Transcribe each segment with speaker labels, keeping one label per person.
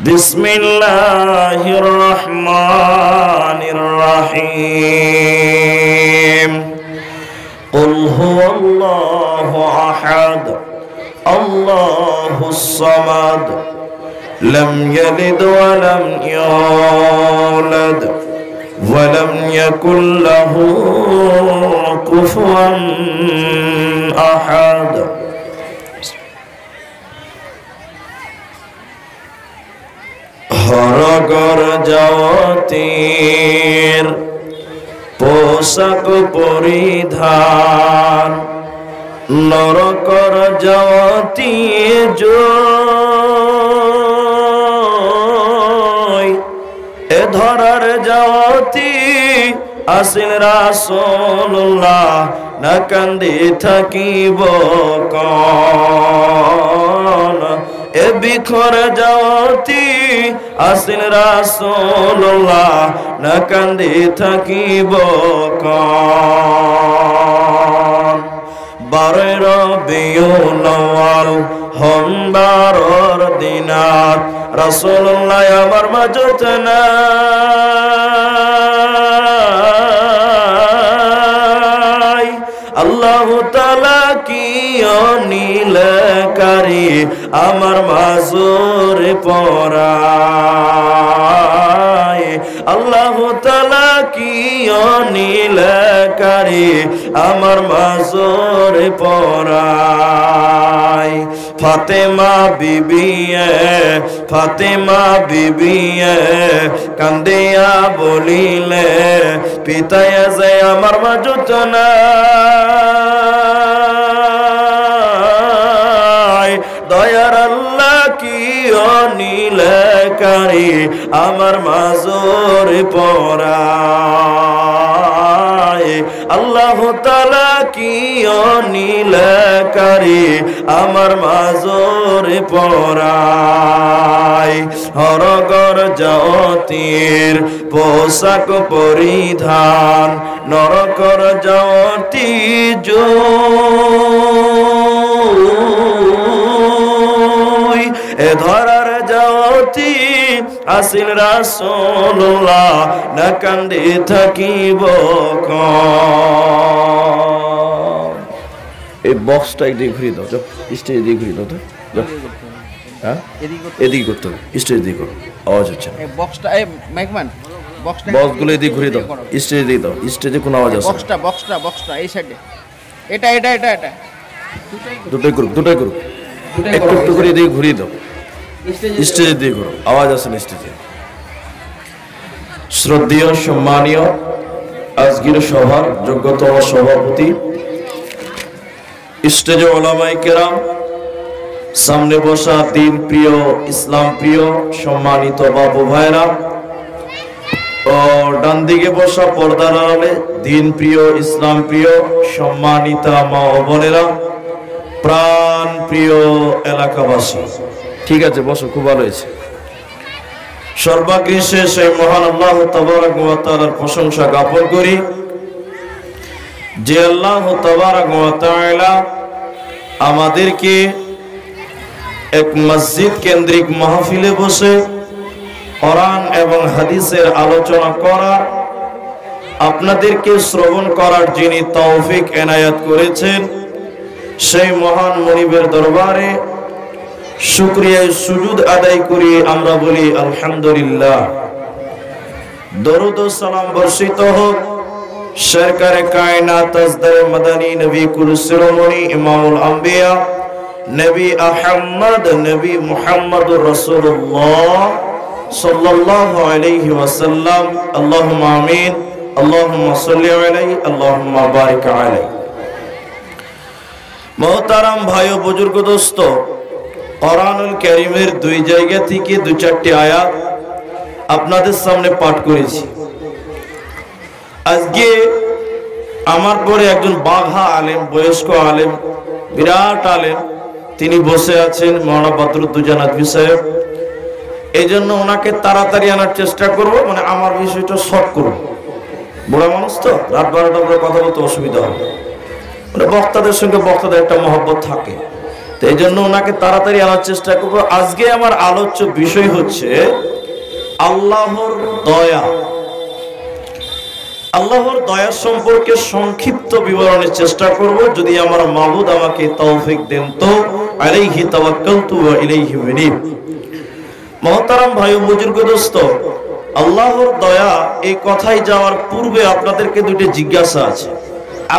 Speaker 1: বিসমিল্লাহির রহমানির রহিম কুল হুয়াল্লাহু আহাদ আল্লাহুস সামাদ লাম ইয়ালিদ ওয়া লাম ইউলাদ ওয়া লাম ইয়াকুল লাহু কুফুয়ান আহাদ। হরগর জাতির পোশাক পরিধান নরকর জাতি জয় এ ধরার জাতি আসিল রাসূলুল্লাহ না কান্দি থাকিব কোন এ বিখর জাতি আসিল রাসূলুল্লাহ না কান্দি থাকিব কোন। 12 রবিউল আউয়াল সোমবারর দিনাত রাসূলুল্লাহ আমার মাঝত নাই। আল্লাহু তাআলা কি অনিলকারী আমার মাজুর পরায়। আল্লাহু তাআলা কি অনিলকারী আমার মাজুর পরায়। ফাতেমা বিবিয়ে কান্দিয়া বলিলে পিতায় যে আমার মাজুত নাই। দয়ার আল্লাহ কি অনিলকারী আমার মাজুর পরায়। আল্লাহু তাআলা কি অনিলকারী আমার মাজুর পরায়। হরগর জাতির পোশাক পরিধান নরকর জাতি জয় এ ধরার জাতি আসিল রাসূলুল্লাহ না কান্দি থাকিব কোন। এই বক্সটা এদিকে ঘুরিয়ে দাও, স্টেজ দিয়ে ঘুরিয়ে দাও তো। হ্যাঁ এদিকে করতে হবে, স্টেজ দিয়ে করো, আওয়াজ হচ্ছে না।
Speaker 2: বক্সটা এই মাইকম্যান
Speaker 1: বক্সগুলো এদিকে ঘুরিয়ে দাও, স্টেজ দিয়ে দাও, স্টেজে কোনো আওয়াজ আসে।
Speaker 2: বক্সটা এই সাইডে এটা
Speaker 1: দুটোই করুক একটু করে এদিকে ঘুরিয়ে দাও, স্টেজে দিয়ে করো, আওয়াজ আসে না স্টেজে। শ্রদ্ধেয় সম্মানীয় আজকের সভার যোগ্যতম সভাপতি, স্টেজে ওলামায়ে কেরাম, সামনে বসা দিন প্রিয় ইসলাম প্রিয় সম্মানিত বাবু ভাইরা ও ডান দিকে বসা পর্দার আড়ালে দিন প্রিয় ইসলাম প্রিয় সম্মানিতা মা ও বোনেরা, প্রাণ প্রিয় এলাকাবাসী। ঠিক আছে, বসো, খুব ভালো হয়েছে। সর্বাগ্রে সেই মহান আল্লাহ তাবারক ওয়া তাআলার প্রশংসা জ্ঞাপন করি যে আল্লাহ তাবারক ওয়া তাআলা আমাদেরকে এক মসজিদ কেন্দ্রিক মাহফিলে বসে কোরআন এবং হাদিসের আলোচনা করা, আপনাদেরকে শ্রবণ করার যিনি তৌফিক এনায়েত করেছেন সেই মহান মুনিবের দরবারে শুকরিয়া সুজুদ আদায় করি আমরা বলি আলহামদুলিল্লাহ। দরুদ ও সালাম বর্ষিত হোক সরকারে কায়নাত তাজদারে মাদানী নবী কুরসিরমণি ইমামুল আম্বিয়া নবী আহমদ নবী মুহাম্মদুর রাসূলুল্লাহ সাল্লাল্লাহু আলাইহি ওয়াসাল্লাম। আল্লাহুম্মা আমিন, আল্লাহুম্মা সাল্লি আলাইহি, আল্লাহুম্মা বারিক আলাইহি। মোহতারাম ভাই ও বুজুর্গ দোস্ত, কোরআনুল কারীমের দুই জায়গা থেকে দুই চারটি আয়াত আপনাদের সামনে পাঠ করেছি। আজকে আমার পরে একজন বাঘা আলেম, বয়স্ক আলেম, বিরাট আলেম, তিনি বসে আছেন, মাওলানা বদরুদ্দোজা নদভী সাহেব। এই জন্য ওনাকে তাড়াতাড়ি আনার চেষ্টা করব, মানে আমার বিষয়টা শর্ট করব। বুড়া মানুষ তো, রাত 12টা পরে কথা বলতে অসুবিধা হবে, মানে বক্তাদের সঙ্গে বক্তাদের একটা মহব্বত থাকে। তো এই জন্য ওনাকে তাড়াতাড়ি আনার চেষ্টা করবো। আজকে আমার আলোচ্য বিষয় হচ্ছে আল্লাহর দয়া। আল্লাহর দয়া সম্পর্কে সংক্ষিপ্ত বিবরণের চেষ্টা করব, যদি আমার মাবুদ আমাকে তৌফিক দেন তো। আলাইহি তাওয়াক্কালতু ওয়া ইলাইহি উনীব। মহতারাম ভাই ও বুজুর্গ দোস্ত, আল্লাহর দয়া এই কথায় যাওয়ার পূর্বে আপনাদেরকে দুটো জিজ্ঞাসা আছে।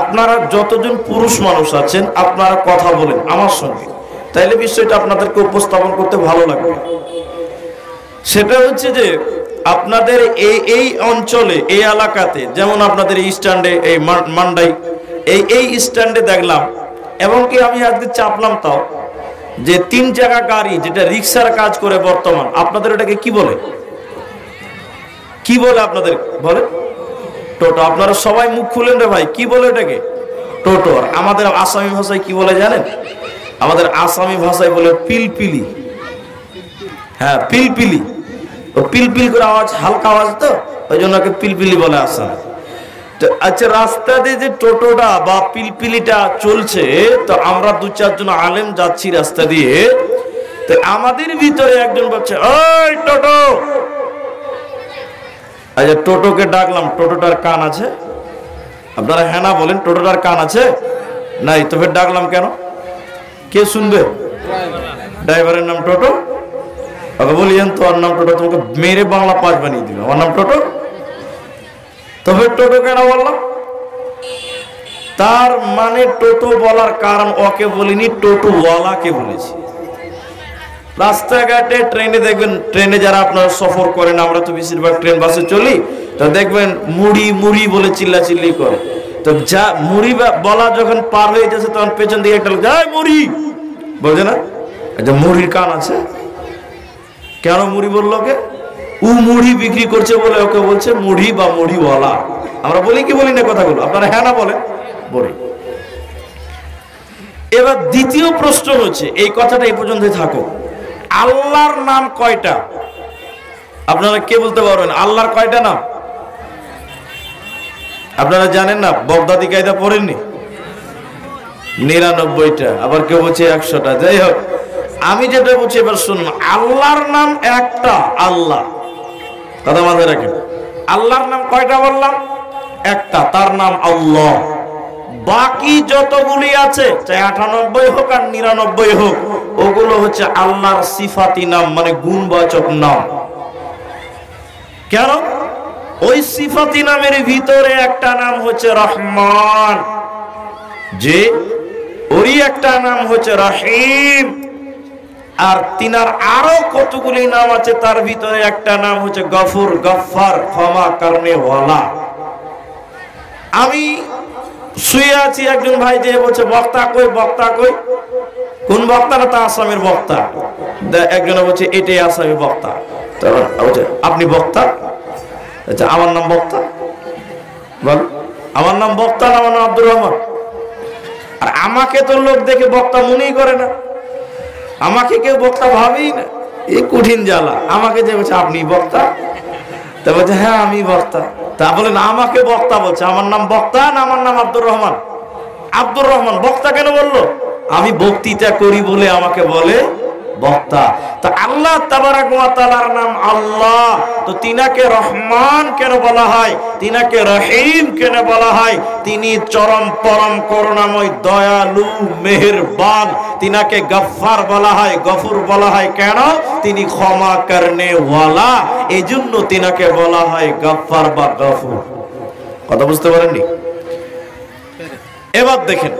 Speaker 1: আপনারা যতজন পুরুষ মানুষ আছেন আপনারা কথা বলেন আমার সঙ্গে, তাইলে বিষয়টা আপনাদেরকে উপস্থাপন করতে ভালো লাগবে। সেটা হচ্ছে যে আপনাদের এই অঞ্চলে, এই এলাকাতে, যেমন আপনাদের এই স্ট্যান্ডে, এই মান্ডাই এই স্ট্যান্ডে দেখলাম, এবং কি আমি আজকে চাপলাম তাও, যে 3 চাকা গাড়ি যেটা রিক্সার কাজ করে বর্তমান, আপনাদের এটাকে কি বলে? কি বলে আপনাদের? বলে টোটো। আপনারা সবাই মুখ খুলেন রে ভাই, কি বলে এটাকে? টোটো। আর আমাদের আসামি ভাষায় কি বলে জানেন? আমাদের আসামি ভাষায় বলে পিলপিলি। হ্যাঁ, পিলপিলি। ও পিলপিল করে আওয়াজ, হালকা আওয়াজ, তো ওই জন্য ওকে পিলপিলি বলে আসামি। তো আচ্ছা, রাস্তা দিয়ে যে টোটোটা বা পিলপিলিটা চলছে, তো আমরা 2-4 জন আলেম যাচ্ছি রাস্তা দিয়ে, তো আমাদের ভিতরে একজন বলছে, ওই টোটো। আচ্ছা, টোটোকে ডাকলাম, টোটোটার কান আছে? আপনারা হ্যাঁ না বলেন, টোটোটার কান আছে? নাই। তো ফের ডাকলাম কেন? কে শুনবে? ড্রাইভারের নাম টোটো। ওকে বলিয়েন তো ওর নাম টোটো, তোমাকে মেরে বাংলা 5 বানিয়ে দিল, ওর নাম টোটো। তবে টোটো কেন বললাম? তার মানে টোটো বলার কারণ ওকে বলিনি, টোটোওয়ালাকে বলেছি। রাস্তাঘাটে, ট্রেনে দেখবেন, ট্রেনে যারা আপনারা সফর করেন, আমরা তো বেশিরভাগ ট্রেন বাসে চলি, তো দেখবেন মুড়ি মুড়ি বলে চিল্লাচিল্লি করে। তো যা মুড়ি বলা যখন পার হয়ে যাচ্ছে, তখন পেছন দিকে একটা লোক যায় মুড়ি বলছে না? আচ্ছা, মুড়ির কান আছে? কেন মুড়ি বললো? ওকে ও মুড়ি বিক্রি করছে বলে ওকে বলছে মুড়ি বা মুড়িওয়ালা। আমরা বলি কি বলি না কথাগুলো? আপনারা হ্যাঁ না বলেন? বলি। এবার দ্বিতীয় প্রশ্ন হচ্ছে, এই কথাটা এই পর্যন্তই থাকো, আল্লাহর নাম কয়টা? আপনারা কে বলতে পারবেন আল্লাহর কয়টা নাম? আপনারা জানেন না? বগদাদি কায়দা পড়েননি? 99টা, আবার কেউ বলছে 100টা। যাই হোক, আমি যেটা বলছি এবার শুনুন। আল্লাহর নাম একটা, আল্লাহ। কথা মাথায় রাখেন, আল্লাহর নাম কয়টা বললাম? একটা, তার নাম আল্লাহ। বাকি যতগুলি আছে, চাই 98 হোক আর 99 হোক, ওগুলো হচ্ছে আল্লাহর সিফাতি নাম, মানে গুণবাচক নাম। কেন? ওই সিফাতি নামের ভিতরে একটা নাম হচ্ছে রহমান, যে ওরই একটা নাম হচ্ছে রহিম, আর তিনার আরো কতগুলি নাম আছে, তার ভিতরে একটা নাম হচ্ছে গফুর, গফফার, ক্ষমা করনে ওয়ালা। আমি শুয়ে আছি, একজন ভাই যে বলছে বক্তা কই, বক্তা কই? কোন বক্তা? না, তা আসামের বক্তা। একজন বলছে এটাই আসামি বক্তা। আপনি বক্তা? আচ্ছা, আমার নাম বক্তা? বল, আমার নাম বক্তা না, আমার নাম আব্দুর রহমান। আর আমাকে তো লোক দেখে বক্তা মনেই করে না, আমাকে কেউ বক্তা ভাবেই না। এই কঠিন জ্বালা। আমাকে যে বলছে আপনি বক্তা, তা বলছে হ্যাঁ আমি বক্তা। তা বলেন আমাকে বক্তা বলছে, আমার নাম বক্তা না আমার নাম আব্দুর রহমান? আব্দুর রহমান। বক্তা কেন বললো? আমি বক্তৃতা করি বলে আমাকে বলে বক্তা। তা আল্লাহ তাবারাক ওয়া তাআলার নাম আল্লাহ, তো তিনাকে রহমান কেন বলা হয়? তিনাকে রহিম কেন বলা হয়? তিনি চরম পরম করুণাময়, দয়ালু, মেহেরবান। তিনাকে গফফার বলা হয়, গফুর বলা হয় কেন? তিনি ক্ষমা করনে ওয়ালা, এজন্য তিনাকে বলা হয় গফফার বা গফুর। কথা বুঝতে পারেননি? এবার দেখেন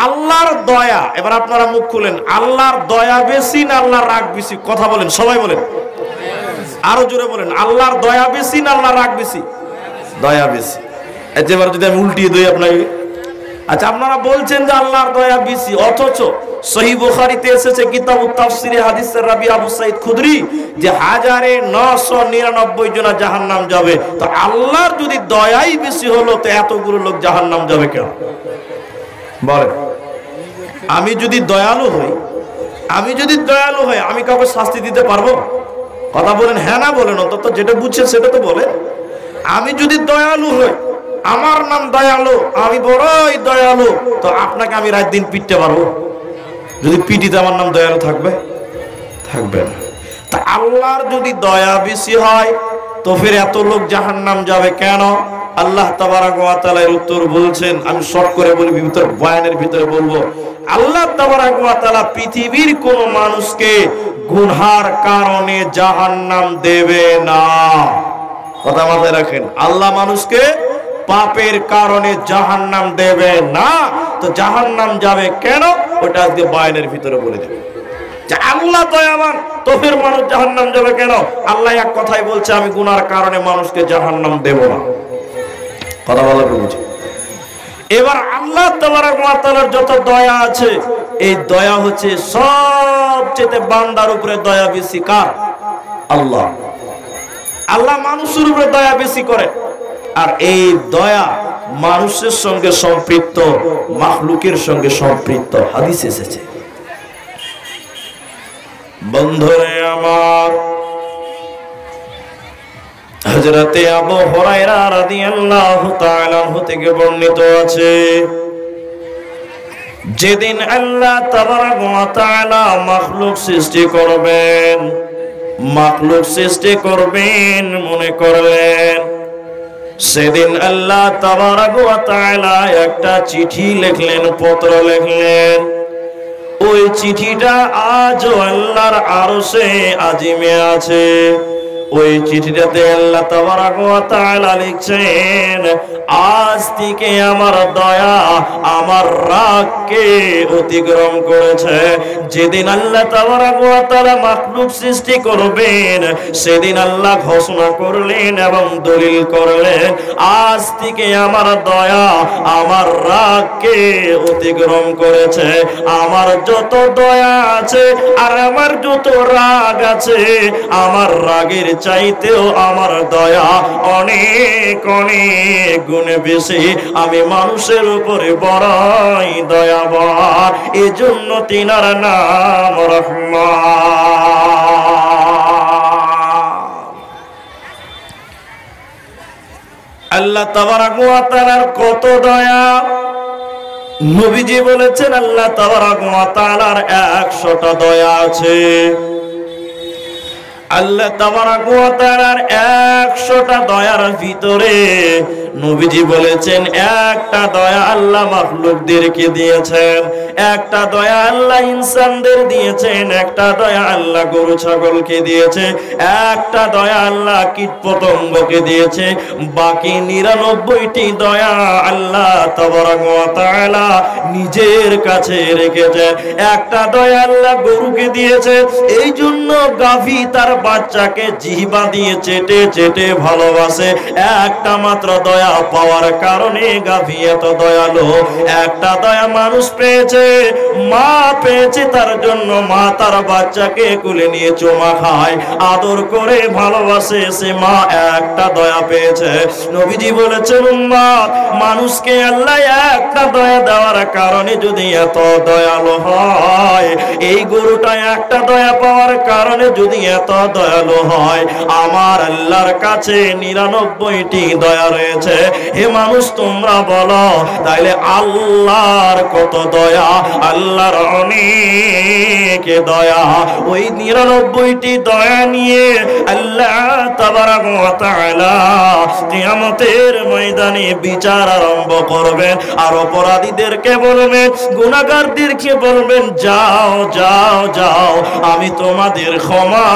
Speaker 1: আল্লাহর দয়া। এবার আপনারা মুখ খুলেন, আল্লাহর দয়া বেশি না আল্লাহর রাগ বেশি? কথা বলেন, সবাই বলেন, আরো জোরে বলেন, আল্লাহর দয়া বেশি না আল্লাহর রাগ বেশি? দয়া বেশি। এবার যদি আমি উল্টিয়ে দিই আপনাকে, আচ্ছা আপনারা বলছেন যে আল্লাহর দয়া বেশি, অথচ সহিহ বুখারীতে এসেছে কিতাবুত তাফসিরে হাদিসের রাবি আবু সাঈদ খুদরি যে 1999 জন জাহান্নাম যাবে। তো আল্লাহর যদি দয়াই বেশি হলো, তো এতগুলো লোক জাহান্নাম যাবে কেন? বলেন। আমি যদি দয়ালু হই, আমি কাউকে শাস্তি দিতে পারবো? কথা বলেন, হ্যাঁ না বলেন, অন্তত যেটা বুঝছেন সেটা তো বলেন। আমি যদি দয়ালু হই, আমার নাম দয়ালু, আমি বড়ই দয়ালু, তো আপনাকে আমি রাত দিন পিটতে পারবো? যদি পিটিতে আমার নাম দয়ালু থাকবে? থাকবে না। তা আল্লাহর যদি দয়া বেশি হয় তো ফের এত লোক জাহান্নাম যাবে কেন? আল্লাহ তাবারাক ওয়া তাআলা এর উত্তর বলছেন, আমি শর্ট করে বলি, ভিতর বয়ানের ভিতরে বলবো। আল্লাহ তাবারাক ওয়া তাআলা পৃথিবীর কোন মানুষকে গুনহার কারণে জাহান্নাম দেবে না। কথা মাথায় রাখেন, আল্লাহ মানুষকে পাপের কারণে জাহান্নাম দেবে না। তো জাহান্নাম যাবে কেন ওটা আজকে বয়ানের ভিতরে বলে দেবে। যে আল্লাহ দয়াবান তো ফের মানুষ জাহান্নাম যাবে কেন? আল্লাহ এক কথাই বলছে, আমি গুনার কারণে মানুষকে জাহান্নাম দেব না। কথা বলা বুঝি। এবার আল্লাহ তাবারাক ওয়া তাআলার যত দয়া আছে, এই দয়া হচ্ছে সবচেয়ে বান্দার উপরে দয়া বেশি কার? আল্লাহ। আল্লাহ মানুষের উপরে দয়া বেশি করে, আর এই দয়া মানুষের সঙ্গে সম্পৃক্ত, মাখলুকের সঙ্গে সম্পৃক্ত। হাদিস এসেছে। বন্ধুরে আমার, হযরতে আবু হুরায়রা রাদিয়াল্লাহু তাআলা আনহু থেকে বর্ণিত আছে, যেদিন আল্লাহ তাবারাক ওয়া তাআলা মাখলুক সৃষ্টি করবেন, মাখলুক সৃষ্টি করবেন মনে করলেন, সেদিন আল্লাহ তাবারাক ওয়া তাআলা একটা চিঠি লিখলেন, পত্র লিখলেন। ওই চিঠিটা আজও আল্লাহর আরশে আজিমে আছে। ওই চিঠিটাতে আল্লাহ তাবারাক ওয়া তাআলা লিখছেন, আজ থেকে আমার দয়া আমার রাগকে অতিক্রম করেছে। যেদিন আল্লাহ তাবারাক ওয়া তাআলা মাখলুক সৃষ্টি করবেন, সেদিন আল্লাহ ঘোষণা করলেন এবং দলিল করলেন, আজ থেকে আমার দয়া আমার রাগকে অতিক্রম করেছে। আমার যত দয়া আছে আর আমার যত রাগ আছে, আমার রাগের চাইতেও আমার দয়া অনেক অনেক গুণে বেশি। আমি মানুষের উপরে বড়ই দয়াবান, এজন্য তিনার নাম রহমান। আল্লাহ তাবারাক ওয়া তাআলার কত দয়া! নবীজি বলেছেন, আল্লাহ তাবারাক ওয়া তাআলার 100টা দয়া আছে। আল্লাহ তাবারাক ওয়া তাআলার 100টা দয়ার ভিতরে নবীজি বলেছেন, একটা দয়া আল্লাহ মাখলুকদেরকে দিয়েছেন, একটা দয়া আল্লাহ ইনসানদের দিয়েছেন, একটা দয়া আল্লাহ গরু ছাগলকে দিয়েছে, একটা দয়া আল্লাহ কীটপতঙ্গকে দিয়েছে, বাকি 99টি দয়া আল্লাহ তাবারাক ওয়া তাআলা নিজের কাছে রেখেছেন। একটা দয়া আল্লাহ গরুকে দিয়েছে, এই জন্য গাভী তার বাচ্চাকে জিহ্বা দিয়ে চেটে চেটে ভালোবাসে। একটা মাত্র দয়া পাওয়ার কারণে গাভী এত দয়ালু। একটা দয়া মানুষ পেয়েছে, মা পেয়েছে, তার জন্য মা তার বাচ্চাকে কোলে নিয়ে চুমা খায়, আদর করে ভালোবাসে, সে মা একটা দয়া পেয়েছে। নবীজি বলেছেন, উম্মত, মানুষকে আল্লাহ একটা দয়া দেওয়ার কারণে যদি এত দয়ালু হয়, এই গরুটা একটা দয়া পাওয়ার কারণে যদি এত দয়ালু হয়, আমার আল্লাহর কাছে 99টি দয়া রয়েছে। হে মানুষ, তোমরা বলো তাইলে আল্লাহর কত দয়া! আল্লাহর অনেক দয়া। ওই 99টি দয়া নিয়ে আল্লাহ তাবারাক ওয়া তাআলা কিয়ামতের ময়দানে বিচার আরম্ভ করবেন, আর অপরাধীদেরকে বলবেন, গুনাহগারদেরকে বলবেন, যাও যাও যাও, আমি তোমাদের ক্ষমা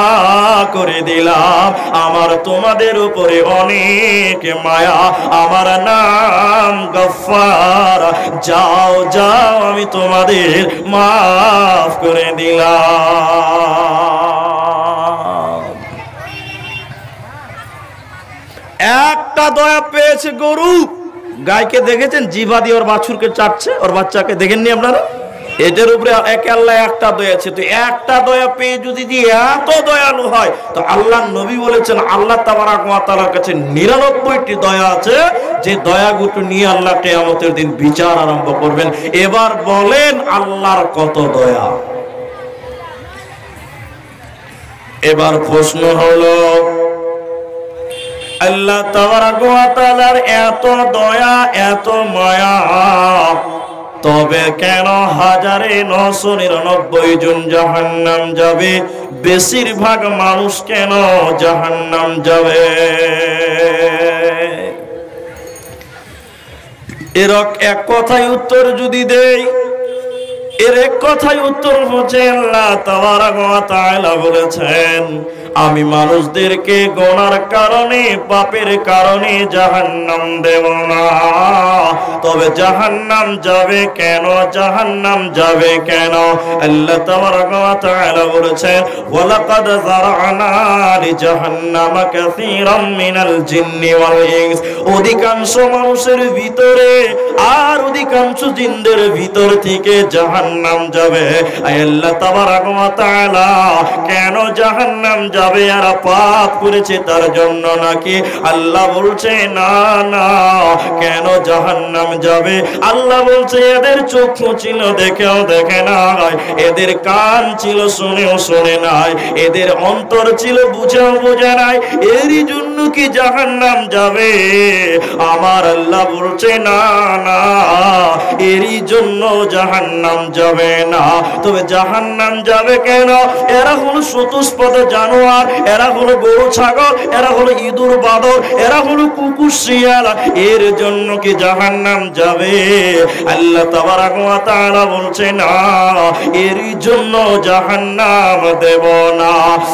Speaker 1: করে দিলাম, আমার তোমাদের উপরে অনেক মায়া, আমার নাম গফফার, যাও যাও, আমি তোমাদের মাফ করে দিলাম। একটা দয়া পেয়েছে গরু। গায়কে দেখেছেন জিহ্বা দিয়ে ওর বাছুরকে চাটছে, ওর বাচ্চাকে দেখেননি আপনারা? এদের উপরে একে আল্লাহ একটা দয়া আছে। তো একটা দয়া পেয়ে যদি এত দয়ালু হয়, তো আল্লাহ নবী বলেছেন, আল্লাহ তাবারাক ওয়া তাআলার কাছে 99টি দয়া আছে, যে দয়াগুলো নিয়ে আল্লাহ কিয়ামতের দিন বিচার আরম্ভ করবেন। এবার বলেন আল্লাহর কত দয়া! এবার প্রশ্ন হলো, আল্লাহ তাবারাক ওয়া তাআলার এত দয়া, এত মায়া, তবে কেন 1999 জন জাহান্নাম যাবে? বেশিরভাগ মানুষ কেন জাহান্নাম যাবে? এর এক কথায় উত্তর যদি দেই, এর এক কথায় উত্তর হচ্ছে আল্লাহ তাবারাকা ওয়া তাআলা বলেছেন, আমি মানুষদেরকে গুনার কারণে, পাপের কারণে জাহান্নাম দেব না। তবে জাহান্নাম যাবে কেন? জাহান্নাম যাবে কেন? আল্লাহ তাবারাকা ওয়া তাআলা বলেছেন, ওয়ালাকাদ যারা'না লিজাহান্নামা কাসীরাম মিনাল জিন্নি ওয়াল ইনস। অধিকাংশ মানুষের ভিতরে আর অধিকাংশ জিনদের ভিতর থেকে জাহান্নাম যাবে। আল্লাহ তাবারাকা ওয়া তাআলা কেন জাহান্নাম যাবে? আর পাপ করেছে তার জন্য নাকি? আল্লাহ বলছে না না। কেন জাহান্নাম যাবে? আল্লাহ বলছে এদের চক্ষু ছিল, দেখেও দেখে নাই, এদের কান ছিল, শুনেও শুনে নাই, এদের অন্তর ছিল, বুঝেও বোঝে নাই, এরই জন্য কি জাহান্নাম যাবে? আমার আল্লাহ বলছে না না, এরই জন্য জাহান্নাম যাবে না। তবে জাহান্নাম যাবে কেন? এরা হলো চতুষ্পদ জানোয়ার, এরা হলো গরু ছাগল, এরা হলো ইঁদুর বাদর, এরা হলো কুকুর শিয়াল, এর জন্য কি জাহান্নাম যাবে? আল্লাহ তাবারাকা ওয়া তাআলা বলছে না, এরই জন্য জাহান্নাম দেব না।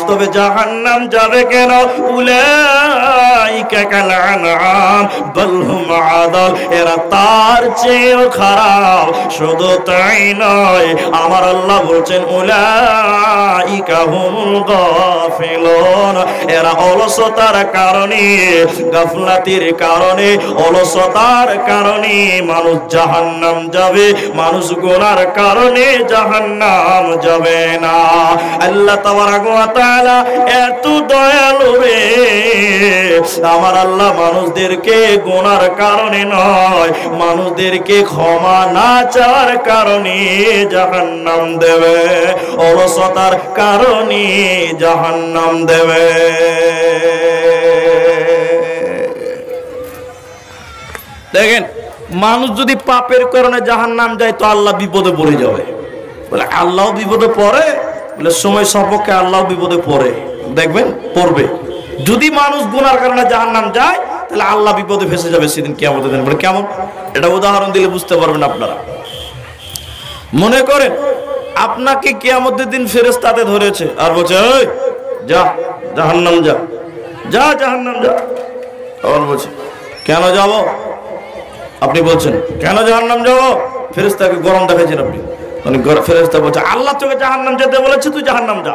Speaker 1: তবে জাহান্নাম যাবে কেন? উলাইকা কাল আনআম বাল হুম আদাল। এরা তার চেয়েও খারাপ। শুধু তাই নয়, আমার আল্লাহ বলছেন উলাইকা হুমুল গাফিলুন। এরা অলসতার কারণে, গাফলাতির কারণে, অলসতার কারণে মানুষ জাহান্নাম যাবে, মানুষ গুনার কারণে জাহান্নাম যাবে না। আল্লাহ তাবারাকা ওয়া তাআলা এত দয়ালু রে, আমার আল্লাহ মানুষদেরকে গুনার কারণে নয়, মানুষদেরকে ক্ষমা না চাওয়ার কারণে জাহান্নাম দেবে, অলসতার কারণে জাহান্নাম দেবে। দেখেন, মানুষ যদি পাপের কারণে জাহান্নাম যায় তো আল্লাহ বিপদে পড়ে যাবে। বলে আল্লাহ বিপদে পড়ে? বলে সময় সাপেক্ষে আল্লাহ বিপদে পড়ে, দেখবেন পড়বে। যদি মানুষ গুনার কারণে জাহান্নাম যায় তাহলে আল্লাহ বিপদে ফেসে যাবে সেদিন কিয়ামতের দিন। বলে কেমন? এটা উদাহরণ দিলে বুঝতে পারবেন আপনারা। মনে করেন আপনাকে কিয়ামতের দিন ফেরেশতাতে ধরেছে আর বলছে, ওই যা জাহান্নাম যা, যা জাহান্নাম যা। তখন বলছে কেন যাব? আপনি বলছেন কেন জাহান্নাম যাব? ফেরেশতাকে গরম দেখাচ্ছেন আপনি। ফেরেশতা বলছে আল্লাহ তোকে জাহান্নাম যেতে বলেছে, তুই জাহান্নাম যা।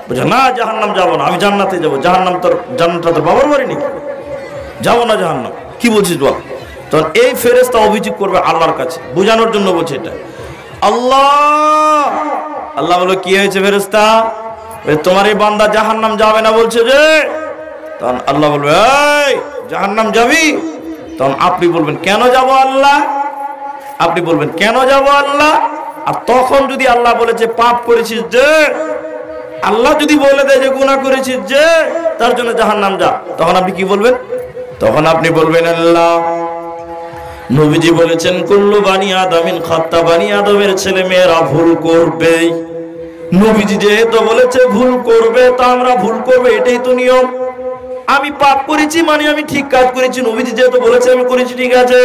Speaker 1: বলছে না, জাহান্নাম যাবো না, আমি জান্নাতে যাবো। জাহান্নাম তোর, জান্নাতটা তোর বাবার বাড়ি নাকি? যাবো না জাহান্নাম। কি বলছিস বল? তখন এই ফেরেশতা অভিযোগ করবে আল্লাহর কাছে, বোঝানোর জন্য বলছে এটা। আল্লাহ আল্লাহ বলে কি হয়েছে ফেরেশতা? তোমার এই বান্দা জাহান্নাম যাবে না বলছে যে। তখন আল্লাহ বলবে এই জাহান্নাম যাবি? তখন আপনি বলবেন কেন যাব আল্লাহ? আপনি বলবেন কেন যাব আল্লাহ? আর তখন যদি আল্লাহ বলেছে পাপ করেছিস যে, আল্লাহ যদি বলে দেয় যে গুনাহ করেছিস যে, তার জন্য জাহান্নাম যা, তখন আপনি কি বলবেন? তখন আপনি বলবেন আল্লাহ নবীজি বলেছেন কুল্লু বানি আদামিন খাত্তা, বানি আদমের ছেলে মেয়েরা ভুল করবে। নবীজি যেহেতু বলেছে ভুল করবে, তো আমরা ভুল করবে, এটাই তো নিয়ম। আমি পাপ করেছি মানে আমি ঠিক কাজ করেছি, নবীজি যেহেতু বলেছে আমি করেছি, ঠিক আছে।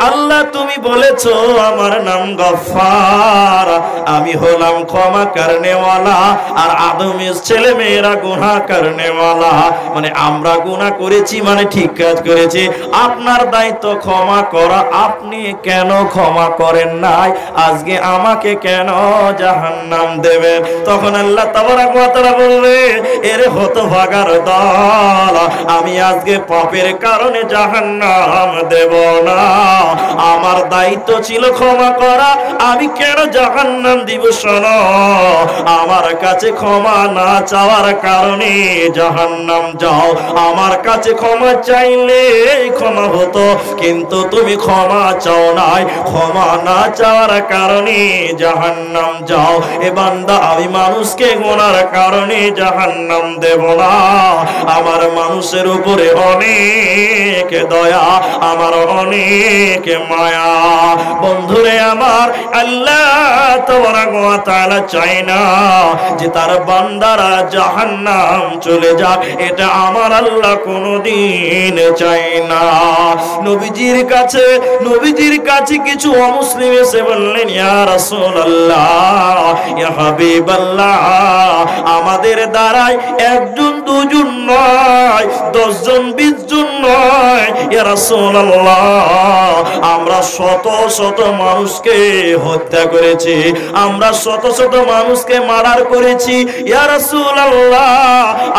Speaker 1: আল্লাহ তুমি বলেছো আমার নাম গফফার, আমি হলাম ক্ষমা করনেওয়ালা, আর আদমের ছেলে মেয়েরা গুনাহ করনেওয়ালা। মানে আমরা গুনাহ করেছি মানে ঠিক কাজ করেছি, আপনার দায়িত্ব ক্ষমা করা। আপনি কেন ক্ষমা করেন নাই? আজকে আমাকে কেন জাহান্নাম দেবেন? তখন আল্লাহ তাবারাক ওয়া তাআলা বলবে এর হতভাগার দল, আমি আজকে পাপের কারণে জাহান্নাম দেব না। আমার দায়িত্ব ছিল ক্ষমা করা, আমি কেন জাহান্নাম দিব? শোনো, আমার কাছে ক্ষমা না চাওয়ার কারণে জাহান্নাম যাও। আমার কাছে ক্ষমা চাইলে ক্ষমা হতো, কিন্তু তুমি ক্ষমা চাও নাই, ক্ষমা না চাওয়ার কারণে জাহান্নাম যাও। এ বান্দা, আমি মানুষকে গুনার কারণে জাহান্নাম দেব না। আমার মানুষের উপরে অনেক দয়া, আমার অনেক অনেক মায়া। বন্ধুরে আমার, আল্লাহ তাবারক ওয়া তাআলা চায় না যে তার বান্দারা জাহান্নাম চলে যাক, এটা আমার আল্লাহ কোনোদিন চায় না। নবীজির কাছে কিছু অমুসলিম এসে বললেন, ইয়া রাসূলুল্লাহ, ইয়া হাবিবাল্লাহ, আমাদের দ্বারাই একজন দুজন নয়, 10 জন 20 জন নয়, ইয়া রাসূলুল্লাহ, আমরা শত শত মানুষকে হত্যা করেছি, আমরা শত শত মানুষকে মার্ডার করেছি, ইয়া রাসূলুল্লাহ,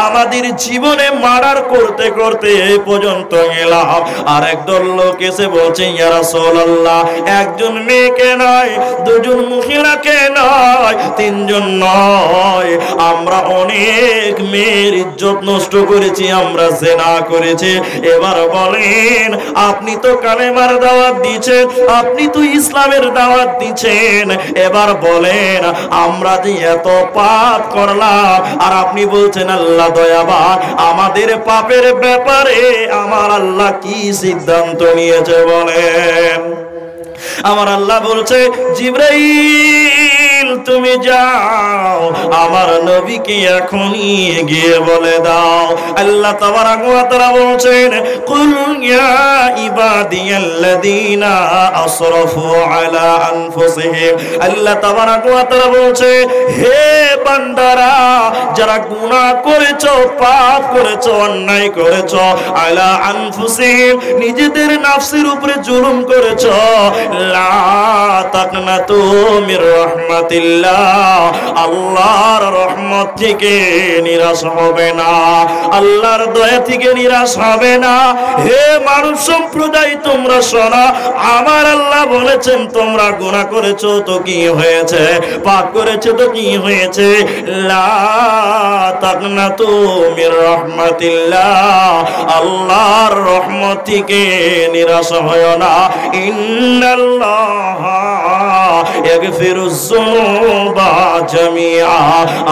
Speaker 1: আমাদের জীবনে মার্ডার করতে করতে এই পর্যন্ত গেলাম। আর একদল লোক এসে বলছে, ইয়া রাসূলুল্লাহ, একজন মেয়েকে নয়, দুজন মহিলাকে নয়, 3 জন নয়, আমরা অনেক মেয়ের ইজ্জত নষ্ট করেছি, আমরা জিনা করেছি। এবার বলেন, আপনি তো কালেমার দাওয়াত দিচ্ছেন, আপনি তো ইসলামের দাওয়াত দিচ্ছেন, এবার বলেন আমরা যে এত পাপ করলাম আর আপনি বলছেন আল্লাহ দয়াবান, আমাদের পাপের ব্যাপারে আমার আল্লাহ কি সিদ্ধান্ত নিয়েছে বলেন? আমার আল্লাহ বলছে, জিবরাইল তুমি যাও, আমার নবীকে এখনই গিয়ে বলে দাও। আল্লাহ তাবারক ওয়া তাআলা বলছেন, কুল ইয়া ইবাদিয়াল্লাযীনা আসরাফু আলা আনফুসিহিম। আল্লাহ তাবারক ওয়া তাআলা বলছে, হে বান্দারা, যারা গুনাহ করেছো, পাপ করেছো, অন্যায় করেছো, আলা আনফুসিহিম, নিজেদের নফসের উপরে জুলুম করেছো, লা তাকনাতু মির রাহমাতিল্লাহ, আল্লাহর রহমত থেকে নিরাশ হবে না, আল্লাহর দয়া থেকে নিরাশ হবে না। হে মানব সম্প্রদায়, তোমরা শোনো, আমার আল্লাহ বলেছেন তোমরা গুনাহ করেছো তো কি হয়েছে, পাপ করেছো তো কি হয়েছে, লা তাকনাতু মির রাহমাতিল্লাহ, আল্লাহর রহমত থেকে নিরাশ হয় না। ইন্নাল্লাহা ইয়াগফিরুয যুনুবা জামিআ,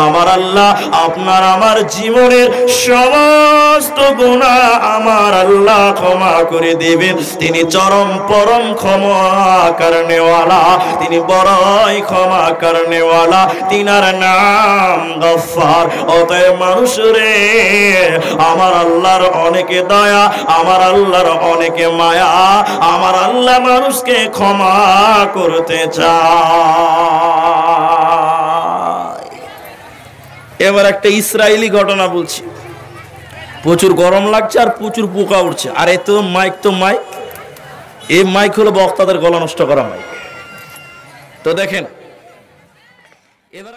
Speaker 1: আমার আল্লাহ আপনার আমার জীবনের সমস্ত গুনাহ আমার আল্লাহ ক্ষমা করে দিবেন। তিনি চরম পরম ক্ষমা করনেওয়ালা, তিনি বড়ই ক্ষমা করনেওয়ালা, তিনার নাম গফফার। অতএব মানুষ রে, আমার আল্লাহর অনেক দয়া, আমার আল্লাহর অনেক মায়া, আমার আল্লাহ মানুষকে ক্ষমা করতে চায়। এবার একটা ইসরায়েলি ঘটনা বলছি। প্রচুর গরম লাগছে আর প্রচুর পোকা উঠছে, আর এত মাইক এই মাইক হলো বক্তাদের গলা নষ্ট করা মাইক। তো দেখেন, এবার